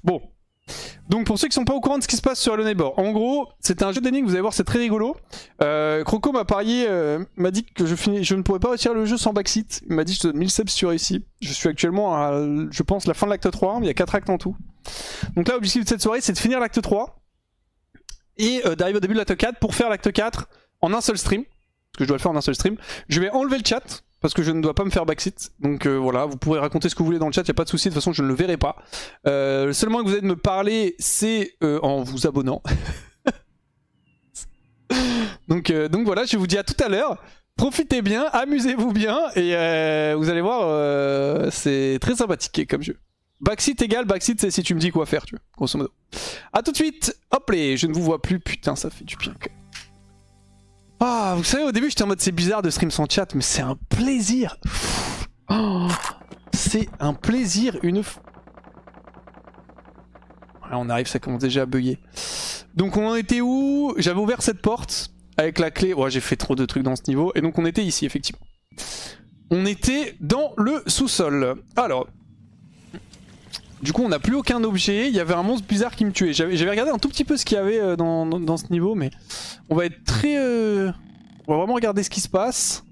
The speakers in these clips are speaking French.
Bon. Donc pour ceux qui sont pas au courant de ce qui se passe sur Hello Neighbor, en gros c'est un jeu d'énigmes, vous allez voir c'est très rigolo. Croco m'a parié, m'a dit que je ne pourrais pas retirer le jeu sans backseat. Il m'a dit je te donne 1000 subs si tu réussis. Je suis actuellement à, je pense, la fin de l'acte 3, il y a 4 actes en tout. Donc là l'objectif de cette soirée c'est de finir l'acte 3 et d'arriver au début de l'acte 4 pour faire l'acte 4 en un seul stream. Parce que je dois le faire en un seul stream. Je vais enlever le chat parce que je ne dois pas me faire backseat. Donc voilà, vous pourrez raconter ce que vous voulez dans le chat, il n'y a pas de souci, de toute façon je ne le verrai pas. Le seul moyen que vous avez de me parler, c'est en vous abonnant. donc voilà, je vous dis à tout à l'heure. Profitez bien, amusez-vous bien, et vous allez voir, c'est très sympathique comme jeu. Backseat égale backseat, c'est si tu me dis quoi faire, tu vois, grosso modo. A tout de suite, hop les, je ne vous vois plus, putain ça fait du bien. Ah, vous savez, au début j'étais en mode c'est bizarre de stream sans chat, mais c'est un plaisir. Oh, c'est un plaisir, ouais, on arrive, ça commence déjà à bugger. Donc on en était où? J'avais ouvert cette porte avec la clé. Ouais, j'ai fait trop de trucs dans ce niveau. Et donc on était ici, effectivement. On était dans le sous-sol. Alors, du coup on n'a plus aucun objet. Il y avait un monstre bizarre qui me tuait. J'avais regardé un tout petit peu ce qu'il y avait dans ce niveau, mais on va être très... On va vraiment regarder ce qui se passe.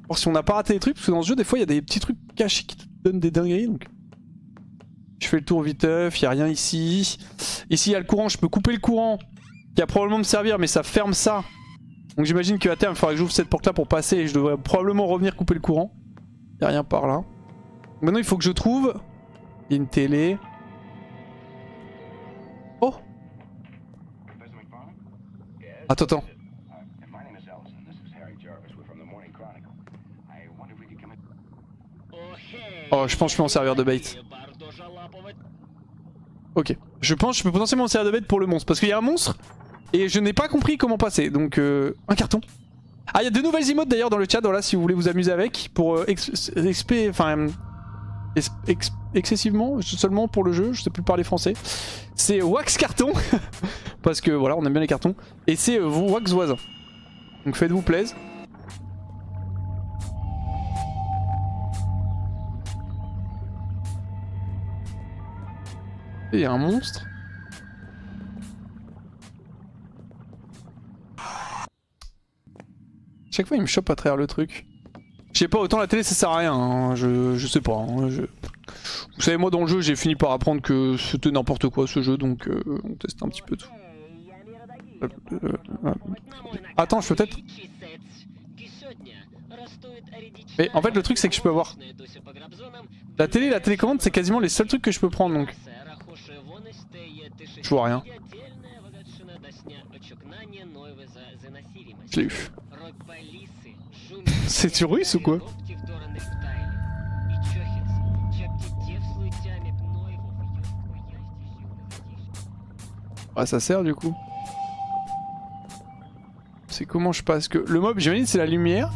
Voir si on n'a pas raté des trucs, parce que dans ce jeu des fois il y a des petits trucs cachés qui te donnent des dingueries. Donc je fais le tour viteuf, il n'y a rien ici. Ici il y a le courant, je peux couper le courant qui va probablement me servir, mais ça ferme ça. Donc j'imagine qu'à terme il faudra que j'ouvre cette porte là pour passer et je devrais probablement revenir couper le courant. Il n'y a rien par là. Maintenant il faut que je trouve une télé. Oh! Attends. Oh, je pense que je peux en servir de bait. Ok. Je pense que je peux potentiellement en servir de bait pour le monstre. Parce qu'il y a un monstre et je n'ai pas compris comment passer. Donc, un carton. Ah, il y a de nouvelles emotes d'ailleurs dans le chat. Voilà, si vous voulez vous amuser avec. Pour excessivement, seulement pour le jeu. Je sais plus parler français. C'est Wax Carton. Parce que voilà, on aime bien les cartons. Et c'est Wax Voisin. Donc, faites-vous plaisir. Il y a un monstre. Chaque fois il me chope à travers le truc. Je sais pas, autant la télé ça sert à rien, hein. Je sais pas. Hein. Vous savez, moi dans le jeu j'ai fini par apprendre que c'était n'importe quoi ce jeu, donc on teste un petit peu tout. Attends, je peux peut-être... Mais en fait le truc c'est que je peux avoir... La télé et la télécommande c'est quasiment les seuls trucs que je peux prendre donc. Je vois rien. Je l'ai eu. C'est du russe ou quoi? Ah ça sert du coup. C'est comment je passe que... Le mob j'imagine c'est la lumière.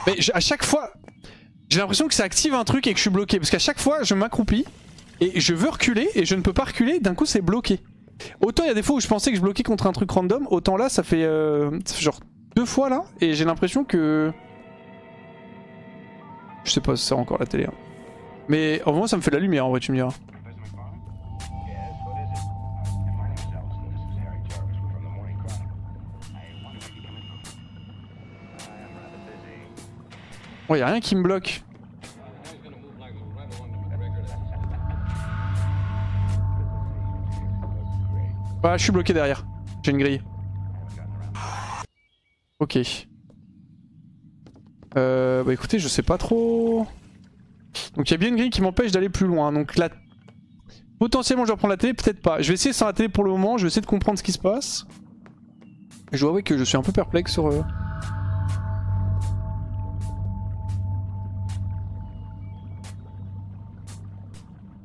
Mais à chaque fois, j'ai l'impression que ça active un truc et que je suis bloqué. Parce qu'à chaque fois, je m'accroupis et je veux reculer et je ne peux pas reculer. D'un coup, c'est bloqué. Autant il y a des fois où je pensais que je bloquais contre un truc random. Autant là, ça fait genre 2 fois là. Et j'ai l'impression que... Je sais pas si c'est encore la télé. Hein. Mais au moins, ça me fait de la lumière en vrai, tu me diras. Ouais, y'a rien qui me bloque. Ah, je suis bloqué derrière. J'ai une grille. Ok. Bah écoutez, je sais pas trop... Donc il y a bien une grille qui m'empêche d'aller plus loin. Donc là... Potentiellement je vais reprendre la télé, peut-être pas. Je vais essayer sans la télé pour le moment, je vais essayer de comprendre ce qui se passe. Je dois avouer que je suis un peu perplexe sur...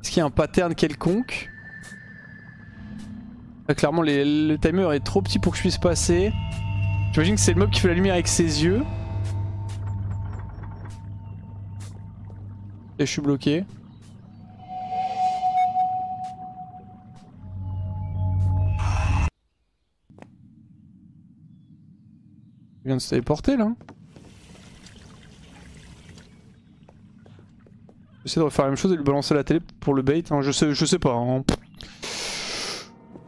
Est-ce qu'il y a un pattern quelconque? Là, clairement le timer est trop petit pour que je puisse passer. J'imagine que c'est le mob qui fait la lumière avec ses yeux. Et je suis bloqué. Il vient de se téléporter là. essayer de refaire la même chose et lui balancer la télé pour le bait. Hein. Je sais pas. Hein.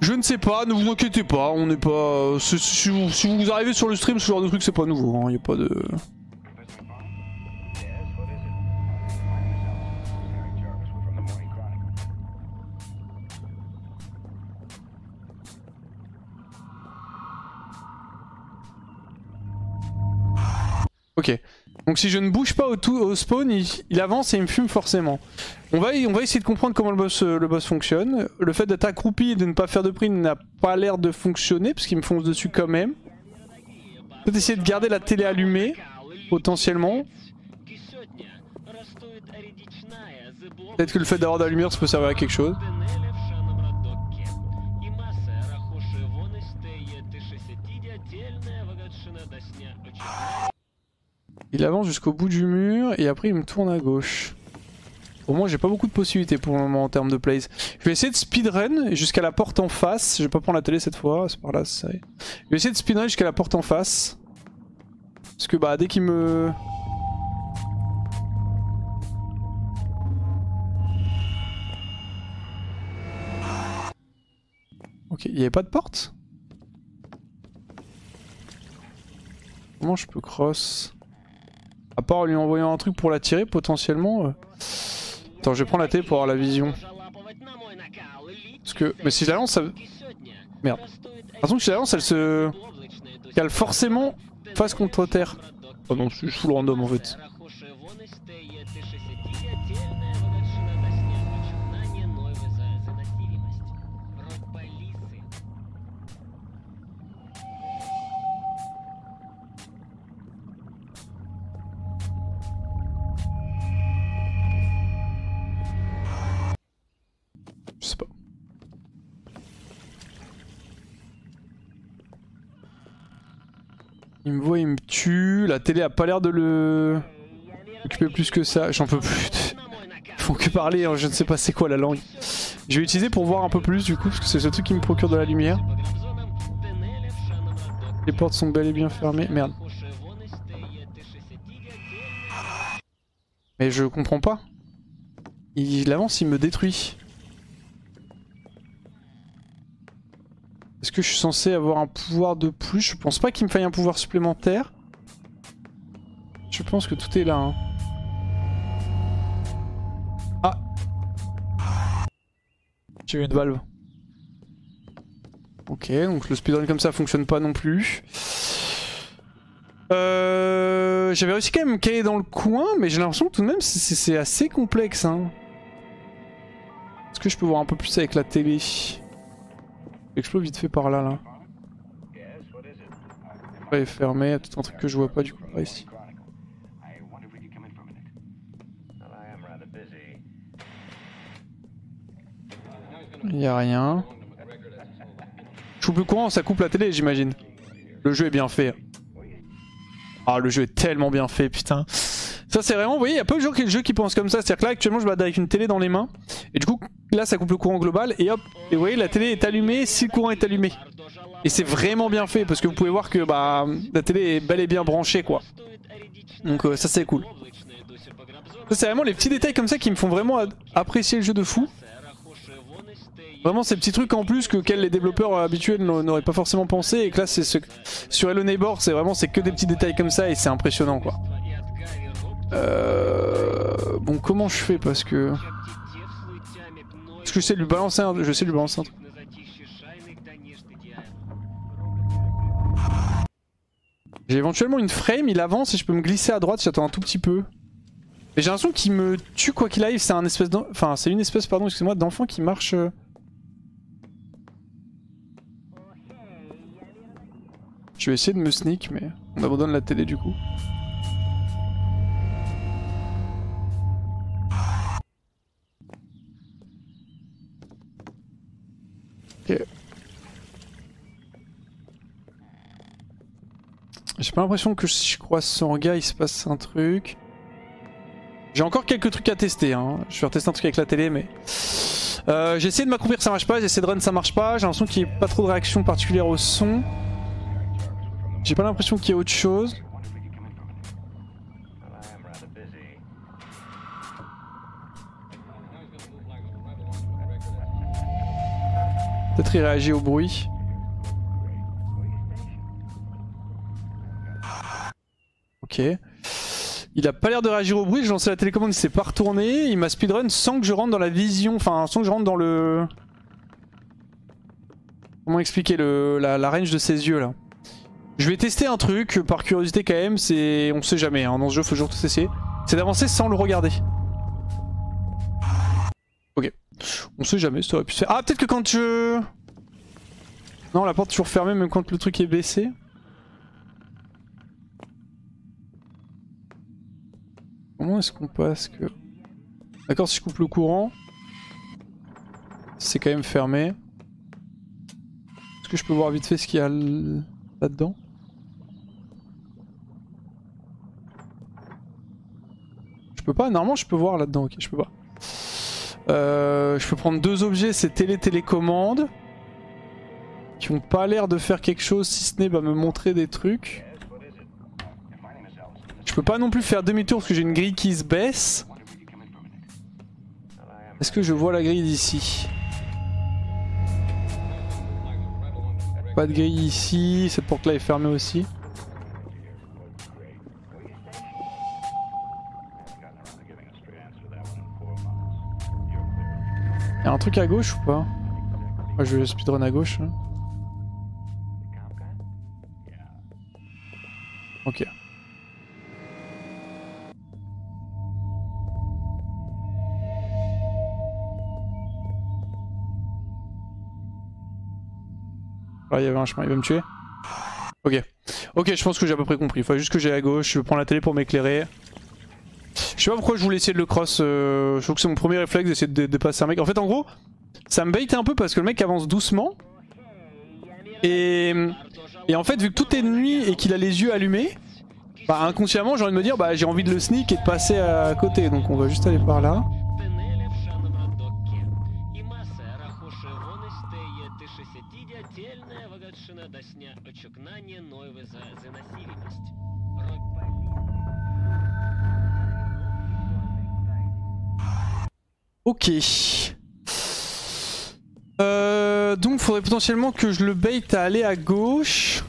Je ne sais pas, ne vous inquiétez pas, on n'est pas... Si vous arrivez sur le stream, ce genre de truc c'est pas nouveau, hein. Y a pas de... Ok, donc si je ne bouge pas au spawn, il avance et il me fume forcément. On va essayer de comprendre comment le boss fonctionne. Le fait d'être accroupi et de ne pas faire de prix n'a pas l'air de fonctionner, parce qu'il me fonce dessus quand même. Peut-être essayer de garder la télé allumée, potentiellement. Peut-être que le fait d'avoir de la lumière, ça peut servir à quelque chose. Il avance jusqu'au bout du mur et après il me tourne à gauche. Au moins j'ai pas beaucoup de possibilités pour le moment en termes de plays. Je vais essayer de speedrun jusqu'à la porte en face. Je vais pas prendre la télé cette fois, c'est par là, c'est ça. Je vais essayer de speedrun jusqu'à la porte en face. Parce que bah dès qu'il me... Ok, il n'y avait pas de porte? Comment je peux cross? À part en lui envoyant un truc pour la tirer potentiellement. Attends, je vais prendre la télé pour avoir la vision. Parce que... Mais si je la lance, ça... Merde. Par contre, si je la lance, elle se... cale forcément face contre terre. Oh non, je suis full random en fait. Je sais pas. Il me voit, il me tue. La télé a pas l'air de le... occuper plus que ça. J'en peux plus. Ils font que parler, hein. Je ne sais pas c'est quoi la langue. Je vais l'utiliser pour voir un peu plus du coup, parce que c'est ce truc qui me procure de la lumière. Les portes sont bel et bien fermées. Merde. Mais je comprends pas. Il avance, il me détruit. Est-ce que je suis censé avoir un pouvoir de plus? Je pense pas qu'il me faille un pouvoir supplémentaire. Je pense que tout est là. Hein. Ah! J'ai eu une valve. Ok, donc le speedrun comme ça fonctionne pas non plus. J'avais réussi quand même à caler dans le coin, mais j'ai l'impression que tout de même c'est assez complexe. Hein. Est-ce que je peux voir un peu plus avec la télé? J'explose vite fait par là, là. Ouais, fermé, il y a tout un truc que je vois pas du coup par ici. Il y a rien. Je coupe le courant, ça coupe la télé j'imagine. Le jeu est bien fait. Ah, le jeu est tellement bien fait, putain. Ça c'est vraiment, vous voyez, il y a peu de gens qui pensent comme ça. C'est-à-dire que là actuellement je me bats avec une télé dans les mains. Et du coup là ça coupe le courant global et hop. Et vous voyez la télé est allumée si le courant est allumé. Et c'est vraiment bien fait parce que vous pouvez voir que bah la télé est bel et bien branchée quoi. Donc ça c'est cool. Ça c'est vraiment les petits détails comme ça qui me font vraiment apprécier le jeu de fou. Vraiment ces petits trucs en plus qu'auxquels les développeurs habituels n'auraient pas forcément pensé. Et que là c'est sur Hello Neighbor c'est vraiment que des petits détails comme ça et c'est impressionnant quoi. Bon comment je fais parce que... Est-ce que je sais lui balancer un... Je sais lui balancer un truc. J'ai éventuellement une frame, il avance et je peux me glisser à droite si j'attends un tout petit peu. Mais j'ai l'impression qu'il me tue quoi qu'il arrive, c'est un espèce enfin c'est une espèce pardon excusez-moi d'enfant qui marche... Je vais essayer de me sneak mais on abandonne la télé du coup. Ok. J'ai pas l'impression que si je croise son gars il se passe un truc. J'ai encore quelques trucs à tester hein. Je vais retester un truc avec la télé mais... j'ai essayé de m'accroupir ça marche pas, j'ai essayé de run ça marche pas. J'ai l'impression qu'il n'y ait pas trop de réaction particulière au son. J'ai pas l'impression qu'il y ait autre chose. Peut-être il réagit au bruit. Ok. Il a pas l'air de réagir au bruit, j'ai lancé la télécommande, il s'est pas retourné. Il m'a speedrun sans que je rentre dans la vision, enfin sans que je rentre dans le... Comment expliquer la range de ses yeux là. Je vais tester un truc, par curiosité quand même, c'est... On sait jamais, hein. Dans ce jeu faut toujours tout essayer. C'est d'avancer sans le regarder. Ok. On sait jamais, ça aurait pu se faire. Ah peut-être que quand je... Non, la porte est toujours fermée même quand le truc est baissé. Comment est-ce qu'on passe que... D'accord, si je coupe le courant, c'est quand même fermé. Est-ce que je peux voir vite fait ce qu'il y a là-dedans? Je peux pas, normalement je peux voir là-dedans, ok, je peux pas. Je peux prendre deux objets, c'est télécommande, qui ont pas l'air de faire quelque chose si ce n'est me montrer des trucs. Je peux pas non plus faire demi-tour parce que j'ai une grille qui se baisse. Est-ce que je vois la grille d'ici? Pas de grille ici, cette porte là est fermée aussi. Y'a un truc à gauche ou pas? Moi je vais speedrun à gauche. Hein. Ok. Là il y avait un chemin, il va me tuer. Ok. Ok, je pense que j'ai à peu près compris. Il faut juste que j'aille à gauche, je prends la télé pour m'éclairer. Je sais pas pourquoi je voulais essayer de le cross, je trouve que c'est mon premier réflexe d'essayer de dépasser un mec. En fait en gros, ça me bait un peu parce que le mec avance doucement. Et en fait vu que tout est nuit et qu'il a les yeux allumés, bah inconsciemment j'ai envie de me dire bah j'ai envie de le sneak et de passer à côté. Donc on va juste aller par là. Ok. Donc faudrait potentiellement que je le bait à aller à gauche.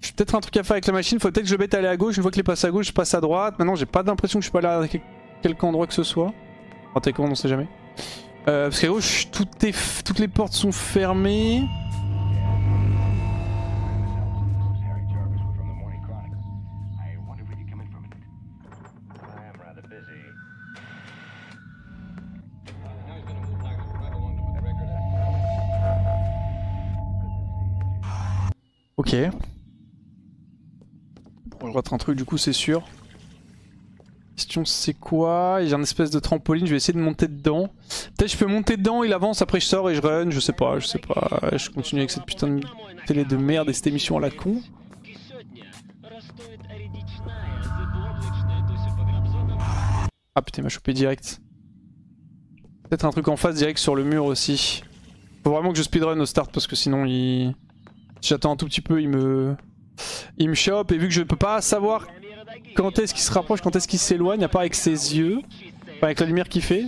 J'ai peut-être un truc à faire avec la machine, faut peut-être que je le bait à aller à gauche. Une fois qu'il est passé à gauche, je passe à droite. Maintenant j'ai pas d'impression que je suis pas là à quelque endroit que ce soit. En télécommande on sait jamais. Parce qu'à gauche toutes les portes sont fermées. Ok. Bon, je rate un truc du coup c'est sûr. Question c'est quoi? J'ai un espèce de trampoline, je vais essayer de monter dedans. Peut-être je peux monter dedans, il avance, après je sors et je run, je sais pas. Je continue avec cette putain de télé de merde et cette émission à la con. Ah putain il m'a chopé direct. Peut-être un truc en face direct sur le mur aussi. Faut vraiment que je speedrun au start parce que sinon il... Si j'attends un tout petit peu il me chope et vu que je peux pas savoir quand est-ce qu'il se rapproche, quand est-ce qu'il s'éloigne, à part avec ses yeux, enfin avec la lumière qu'il fait.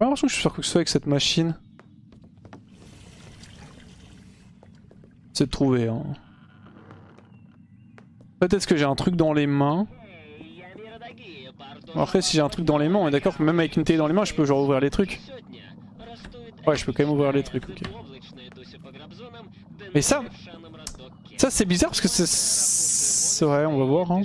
J'ai l'impression que je suis faire quoi que ce soit avec cette machine. C'est de trouver hein. Peut-être que j'ai un truc dans les mains. Après si j'ai un truc dans les mains, on est d'accord que même avec une télé dans les mains je peux genre ouvrir les trucs. Ouais je peux quand même ouvrir les trucs, ok. Mais ça c'est bizarre parce que c'est vrai, on va voir hein.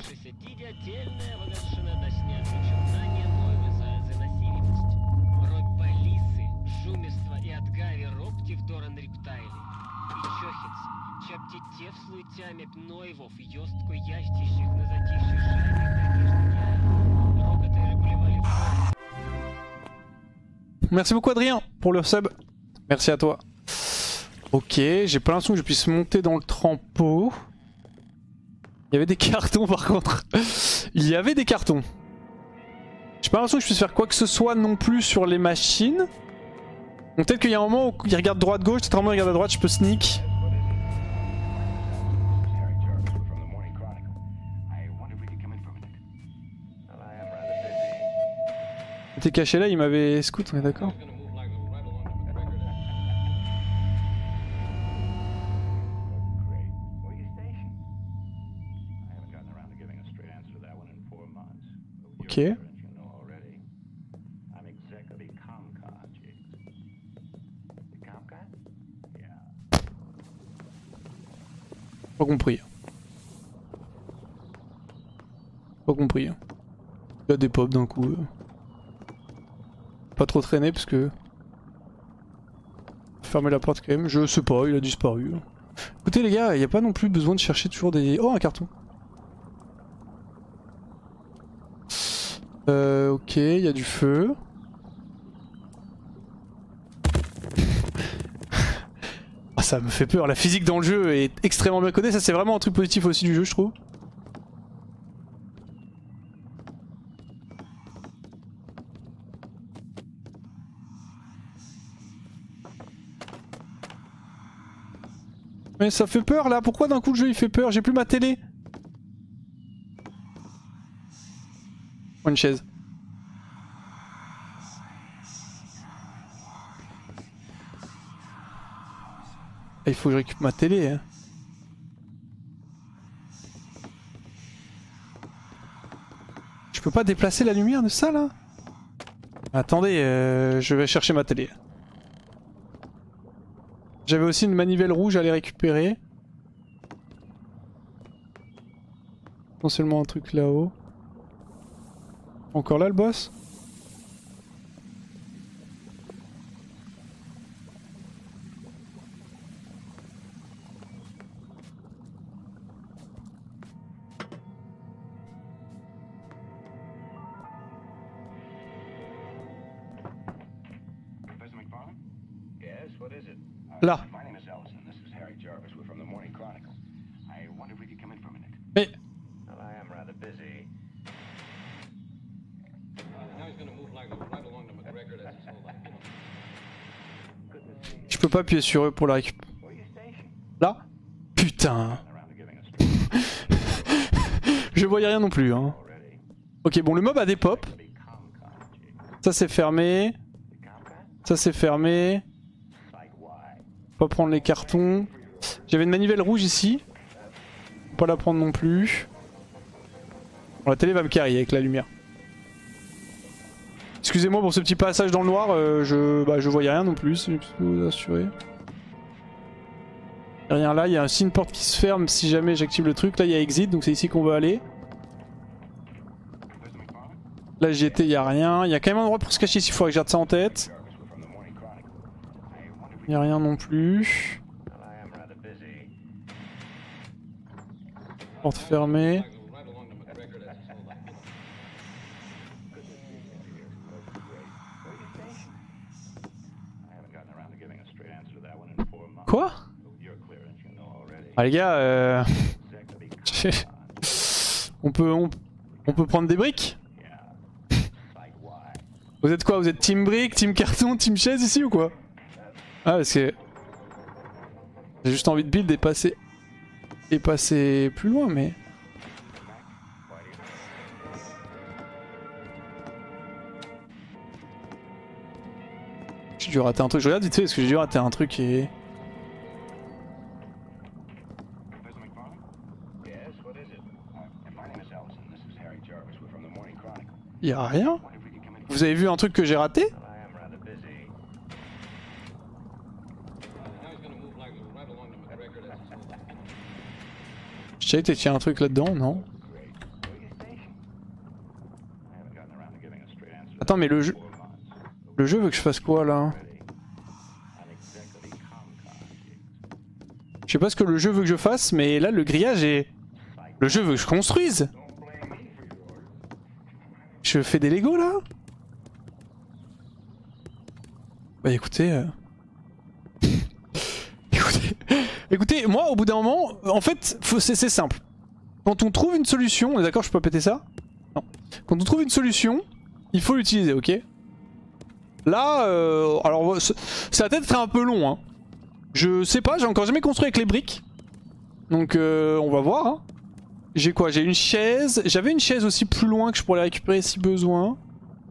Merci beaucoup Adrien pour le sub. Merci à toi. Ok, j'ai pas l'impression que je puisse monter dans le trampo. Il y avait des cartons par contre. Il y avait des cartons. J'ai pas l'impression que je puisse faire quoi que ce soit non plus sur les machines. Donc peut-être qu'il y a un moment où il regarde droite-gauche, peut-être un moment où il regarde à droite, je peux sneak. Il était caché là, il m'avait scout, on est d'accord? Ok. Pas compris. Pas compris. Il y a des pops d'un coup. Pas trop traîner parce que... Fermer la porte quand même. Je sais pas, il a disparu. Écoutez les gars, il n'y a pas non plus besoin de chercher toujours des... Oh, un carton. Ok, il y a du feu. Ah, ça me fait peur, la physique dans le jeu est extrêmement bien codée, ça c'est vraiment un truc positif aussi du jeu je trouve. Mais ça fait peur là, pourquoi d'un coup le jeu il fait peur? J'ai plus ma télé. Une chaise. Il faut que je récupère ma télé. Hein. Je peux pas déplacer la lumière de ça là? Attendez, je vais chercher ma télé. J'avais aussi une manivelle rouge à aller récupérer. Potentiellement un truc là-haut. Encore là le boss? Là. Mais... Je peux pas appuyer sur eux pour la récupérer. Là? Putain. Je voyais rien non plus. Hein. Ok, bon, le mob a des pops. Ça c'est fermé. Ça c'est fermé. Pas prendre les cartons. J'avais une manivelle rouge ici. Faut pas la prendre non plus. Bon, la télé va me carry avec la lumière. Excusez-moi pour ce petit passage dans le noir, je voyais rien non plus, c'est plutôt assuré. Rien là, il y a aussi une porte qui se ferme si jamais j'active le truc. Là il y a exit, donc c'est ici qu'on veut aller. Là j'y étais, il y a rien. Il y a quand même un endroit pour se cacher ici, il faudrait que je garde ça en tête. Il n'y a rien non plus. Porte fermée. Quoi? Ah les gars, on peut prendre des briques? Vous êtes quoi? Vous êtes team brique, team carton, team chaise ici ou quoi? Ah parce que... J'ai juste envie de build et passer plus loin mais... J'ai dû rater un truc, je regarde vite fait parce que j'ai dû rater un truc et... Y'a rien? Vous avez vu un truc que j'ai raté? Je sais qu'il y a un truc là-dedans, non? Attends mais le jeu veut que je fasse quoi là? Je sais pas ce que le jeu veut que je fasse mais là le grillage est... Le jeu veut que je construise. Je fais des Lego là? Bah écoutez... écoutez, moi au bout d'un moment, en fait c'est simple. Quand on trouve une solution, on est d'accord, je peux pas péter ça? Non. Quand on trouve une solution, il faut l'utiliser, ok? Là, alors ça va peut-être être un peu long. Hein. Je sais pas, j'ai encore jamais construit avec les briques. Donc on va voir. Hein. J'ai quoi? J'ai une chaise. J'avais une chaise aussi plus loin que je pourrais la récupérer si besoin.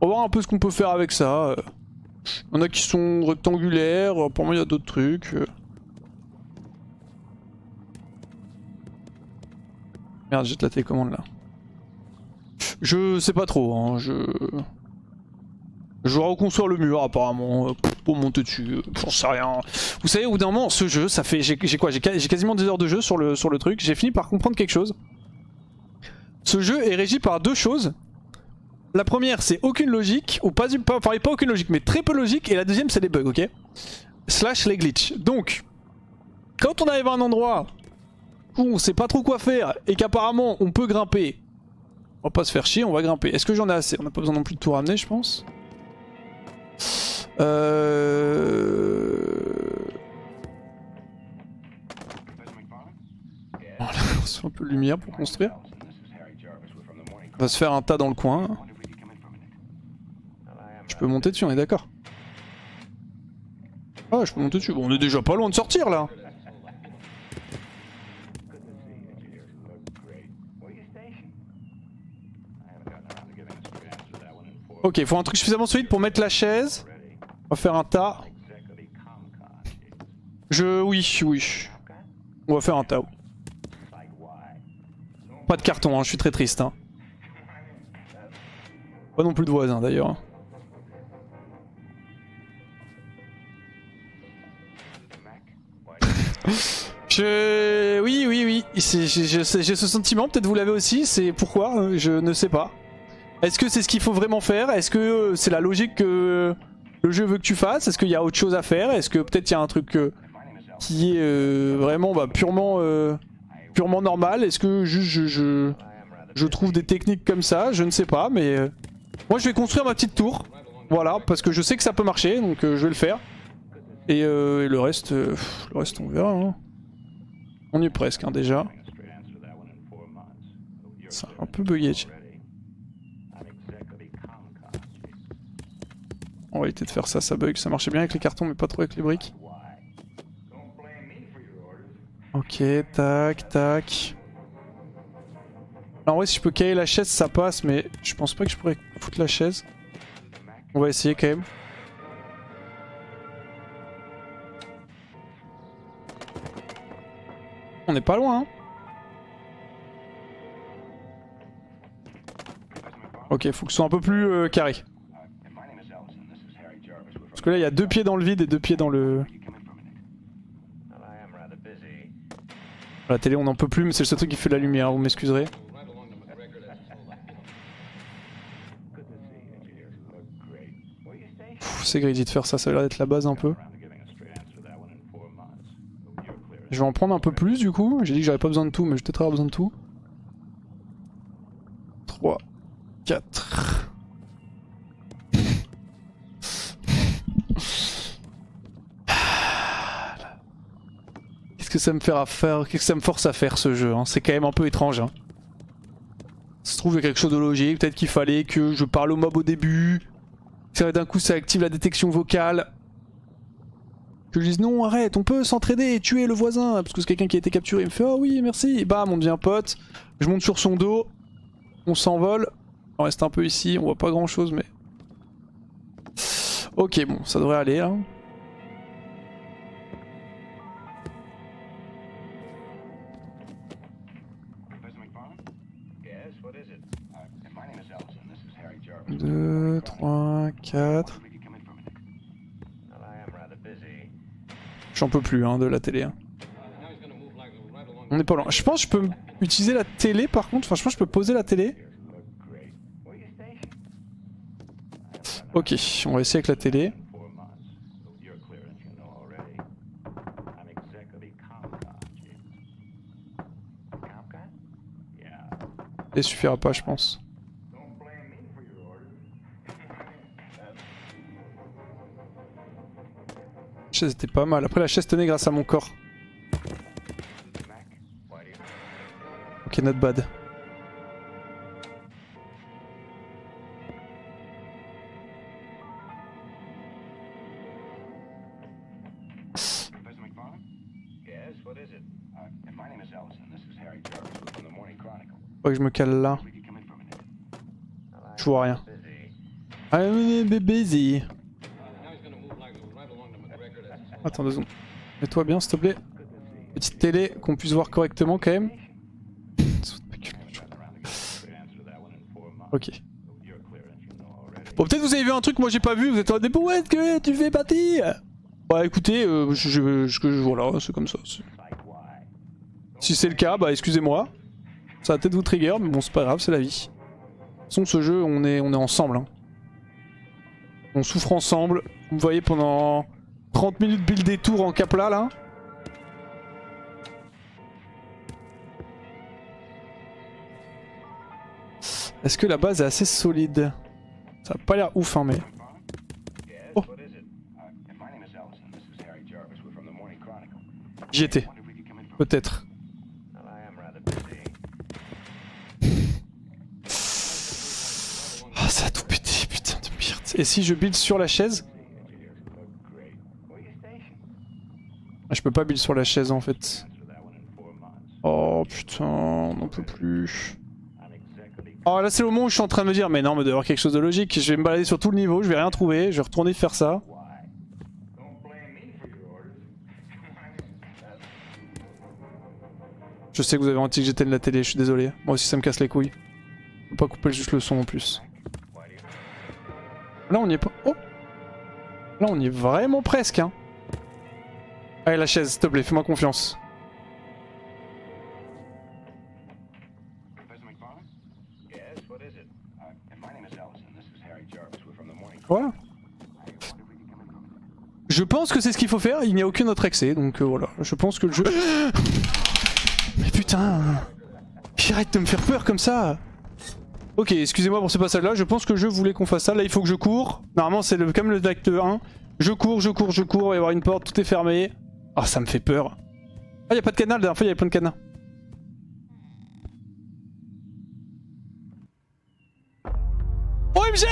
On va voir un peu ce qu'on peut faire avec ça. Il y en a qui sont rectangulaires. Pour moi, il y a d'autres trucs. Merde, j'ai de la télécommande là. Je sais pas trop. Hein. Je vais reconstruire le mur apparemment. Pour monter dessus. J'en sais rien. Vous savez, au bout d'un moment, ce jeu, ça fait. J'ai quoi? J'ai quasiment des heures de jeu sur le truc. J'ai fini par comprendre quelque chose. Ce jeu est régi par deux choses. La première, c'est aucune logique, ou pas aucune logique, mais très peu logique. Et la deuxième, c'est les bugs, ok? Slash les glitches. Donc, quand on arrive à un endroit où on sait pas trop quoi faire et qu'apparemment on peut grimper, on va pas se faire chier, on va grimper. Est-ce que j'en ai assez? On n'a pas besoin non plus de tout ramener, je pense. Voilà, on se fait un peu de lumière pour construire. On va se faire un tas dans le coin. Je peux monter dessus, on est d'accord. Ah, je peux monter dessus. Bon, on est déjà pas loin de sortir là. Ok, il faut un truc suffisamment solide pour mettre la chaise. On va faire un tas. Oui. On va faire un tas. Pas de carton, hein, je suis très triste. Hein. Pas non plus de voisins d'ailleurs. Oui. J'ai ce sentiment, peut-être vous l'avez aussi. C'est pourquoi, je ne sais pas. Est-ce que c'est ce qu'il faut vraiment faire? Est-ce que c'est la logique que le jeu veut que tu fasses? Est-ce qu'il y a autre chose à faire? Est-ce que peut-être il y a un truc qui est vraiment purement normal? Est-ce que juste je trouve des techniques comme ça? Je ne sais pas, mais moi je vais construire ma petite tour. Voilà, parce que je sais que ça peut marcher, donc je vais le faire. Et le reste on verra. Hein. On y est presque hein, déjà. C'est un peu bugué. On va éviter de faire ça, ça bug. Ça marchait bien avec les cartons mais pas trop avec les briques. Ok, tac. Alors, en vrai si je peux caler la chaise ça passe mais je pense pas que je pourrais foutre la chaise. On va essayer quand même. On est pas loin hein. Ok, faut que ce soit un peu plus carré. Parce que là il y a 2 pieds dans le vide et 2 pieds dans le... La télé on n'en peut plus mais c'est le seul truc qui fait de la lumière, vous m'excuserez. C'est greedy de faire ça, ça a l'air d'être la base un peu. Je vais en prendre un peu plus du coup, j'ai dit que j'avais pas besoin de tout mais je vais peut-être avoir besoin de tout. 3, 4... Qu'est-ce que ça me fait à faire? Qu'est-ce que ça me force à faire ce jeu hein? C'est quand même un peu étrange. Hein. Ça se trouve il y a quelque chose de logique, peut-être qu'il fallait que je parle au mob au début. D'un coup ça active la détection vocale. Que je dise non arrête, on peut s'entraider et tuer le voisin. Parce que c'est quelqu'un qui a été capturé, il me fait oh oui merci. Et bam on devient pote. Je monte sur son dos. On s'envole. On reste un peu ici, on voit pas grand chose mais... Ok bon ça devrait aller là. Deux, 3, 4. J'en peux plus hein, de la télé. Hein. On est pas loin. Je pense que je peux utiliser la télé par contre. Enfin je pense que je peux poser la télé. Ok, on va essayer avec la télé. Et suffira pas je pense. La chaise était pas mal. Après la chaise tenait grâce à mon corps. Ok, not bad. Faut que je me cale là. Je vois rien. I'm busy. Attends 2 secondes. Mets-toi bien s'il te plaît. Petite télé qu'on puisse voir correctement quand même. Ok. Bon peut-être vous avez vu un truc que moi j'ai pas vu, vous êtes en mode bon ouais que tu fais partie. Bah écoutez, voilà, c'est comme ça. Si c'est le cas, bah excusez-moi. Ça va peut-être vous trigger, mais bon c'est pas grave, c'est la vie. De toute façon ce jeu, on est ensemble. Hein. On souffre ensemble. Vous me voyez pendant 30 minutes build des tours en capla là. Est-ce que la base est assez solide? Ça a pas l'air ouf hein mais... Oh. J'y étais. Peut-être. Ah ça a tout pété, putain de merde. Et si je build sur la chaise? Ah, je peux pas build sur la chaise en fait. Oh putain, on n'en peut plus. Oh là c'est le moment où je suis en train de me dire mais non mais il doit y avoir quelque chose de logique. Je vais me balader sur tout le niveau, je vais rien trouver, je vais retourner faire ça. Je sais que vous avez envie que j'éteigne la télé, je suis désolé. Moi aussi ça me casse les couilles. Je peux pas couper juste le son en plus. Là on y est pas... Oh. Là on y est vraiment presque hein. Allez la chaise s'il te plaît, fais-moi confiance. Voilà. Je pense que c'est ce qu'il faut faire, il n'y a aucun autre accès, donc voilà. Je pense que le jeu... Mais putain... Arrête de me faire peur comme ça. Ok, excusez-moi pour ce passage-là, je pense que le jeu voulait qu'on fasse ça. Là il faut que je cours. Normalement c'est comme le acte 1. Je cours, il va y avoir une porte, tout est fermé. Ah ça me fait peur. Ah y'a pas de canal, la dernière fois il y avait plein de cadenas. OMG!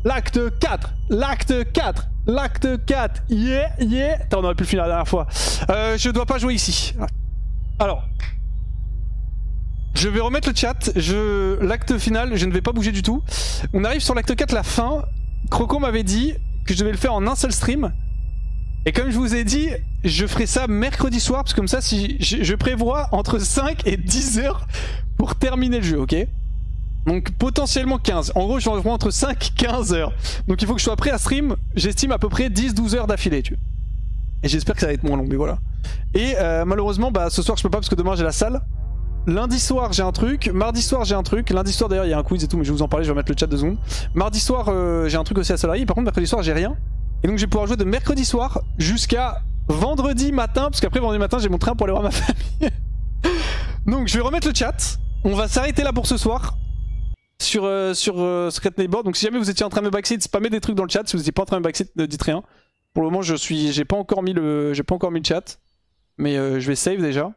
L'acte 4, l'acte 4, l'acte 4, yeah, yeah. Attends, on aurait pu le finir la dernière fois. Je dois pas jouer ici. Alors, je vais remettre le chat. L'acte final, je ne vais pas bouger du tout. On arrive sur l'acte 4, la fin. Croco m'avait dit que je devais le faire en un seul stream. Et comme je vous ai dit, je ferai ça mercredi soir. Parce que comme ça, si je prévois entre 5 et 10 heures pour terminer le jeu, ok ? Donc potentiellement 15. En gros je vais entre 5 et 15 heures. Donc il faut que je sois prêt à stream, j'estime à peu près 10-12 heures d'affilée tu vois. Et j'espère que ça va être moins long mais voilà. Et malheureusement bah ce soir je peux pas parce que demain j'ai la salle. Lundi soir j'ai un truc, mardi soir j'ai un truc. Lundi soir d'ailleurs il y a un quiz et tout mais je vais vous en parler, je vais mettre le chat 2 secondes. Mardi soir j'ai un truc aussi à Solari. Par contre mercredi soir j'ai rien. Et donc je vais pouvoir jouer de mercredi soir jusqu'à vendredi matin. Parce qu'après vendredi matin j'ai mon train pour aller voir ma famille. Donc je vais remettre le chat. On va s'arrêter là pour ce soir. Sur Secret Neighbor. Donc si jamais vous étiez en train de me backseat, spammez des trucs dans le chat. Si vous n'étiez pas en train de me backseat, ne dites rien. Pour le moment j'ai pas encore mis le chat. Mais je vais save déjà.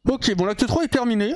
Ok, bon l'acte 3 est terminé.